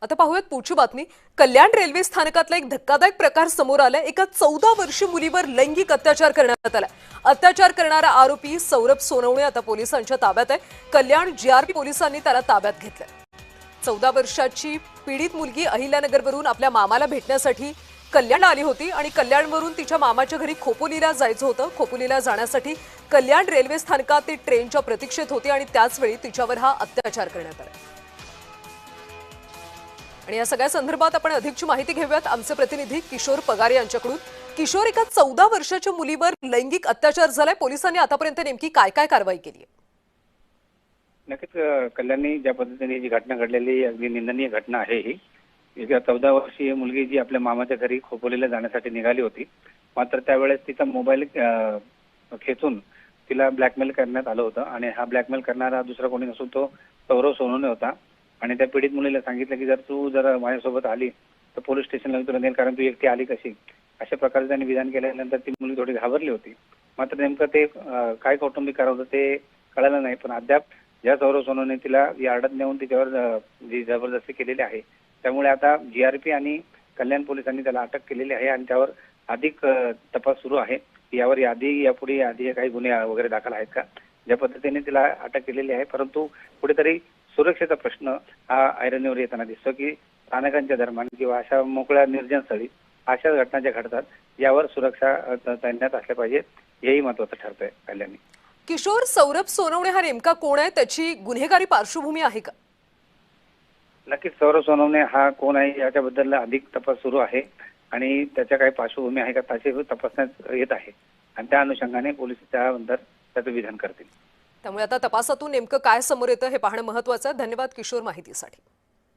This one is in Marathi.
आता पाहूयात पुढची बातमी। कल्याण रेल्वे स्थानकातला एक धक्कादायक प्रकार समोर आलाय। एका 14 वर्षीय मुलीवर लैंगिक अत्याचार करण्यात आलाय। अत्याचार करणारा आरोपी सौरभ सोनवणे आता पोलिसांच्या ताब्यात आहे। कल्याण जीआरपी पोलिसांनी त्याला ताब्यात घेतलंय। 14 वर्षाची पीडित मुलगी अहिल्यानगरवरून आपल्या मामाला भेटण्यासाठी कल्याणला आली होती आणि कल्याणवरून तिच्या मामाच्या घरी खोपोलीला जायचं होतं। खोपोलीला जाण्यासाठी कल्याण रेल्वे स्थानकात ती ट्रेनच्या प्रतीक्षेत होती आणि त्याच वेळी तिच्यावर हा अत्याचार करण्यात आला। आणि या सगळ्या संदर्भात आपण अधिकची माहिती घेऊयात आमचे प्रतिनिधी किशोर पगारे यांच्याकडून। किशोर, एका 14 वर्षाच्या मुलीवर लैंगिक अत्याचार झालाय। पोलिसांनी आतापर्यंत नेमकी काय काय कारवाई केली आहे? नक्कीच कल्याणी ज्या पद्धतीने जी घटना घडलेली अगदी निंदनीय घटना आहे ही। एक 14 वर्षीय मुलगी जी आपल्या मामाच्या घरी खोपोलीला जाण्यासाठी निघाली होती, मात्र त्यावेळेस तिचा मोबाईल खेचून तिला ब्लॅकमेल करण्यात आलं होतं आणि हा ब्लॅकमेल करणारा दुसरा कोणी नसून तो सौरभ सोनवणे होता। आणि त्या पीडित मुलीला सांगितलं की जर माझ्यासोबत आली तर पोलीस स्टेशनला तुला नेल, कारण तू एकटी आली कशी, अशा प्रकारे त्यांनी विधान केल्यानंतर ती मुलगी थोडी घाबरली होती। मात्र नेमकं ते काय कौटुंबिक कारण होतं ते कळालं नाही, पण अद्याप ज्या सौरभ सोनवणे तिला यार्डात नेऊन तिच्यावर जी जबरदस्ती केलेली आहे, त्यामुळे आता जीआरपी आणि कल्याण पोलिसांनी त्याला अटक केलेली आहे आणि त्यावर अधिक तपास सुरू आहे। यावर यापुढे काही गुन्हे वगैरे दाखल आहेत का, ज्या पद्धतीने तिला अटक केलेली आहे। परंतु कुठेतरी सुरक्षेचा प्रश्न हा ऐरणीवर येताना दिसतो की स्थानकांच्या दरम्यान किंवा अशा मोकळ्या निर्जन स्थळी अशा घटना ज्या घडतात यावर सुरक्षा तैनात असल्या पाहिजे, हेही महत्त्वाचं ठरतंय कल्याणी। किशोर, सौरभ सोनवणे हा नेमका कोण आहे? त्याची गुन्हेगारी पार्श्वभूमी आहे का? नक्कीच सौरभ सोनवणे हा कोण आहे याच्याबद्दल अधिक तपास सुरू आहे आणि त्याच्या काही पार्श्वभूमी आहे का त्याचे तपासण्यात येत आहे आणि त्या अनुषंगाने पोलीस त्यानंतर त्याचं विधान करतील। त्यामुळे आता तपासातून नेमकं काय समोर येतं हे पाहणं महत्त्वाचं आहे। धन्यवाद किशोर माहितीसाठी।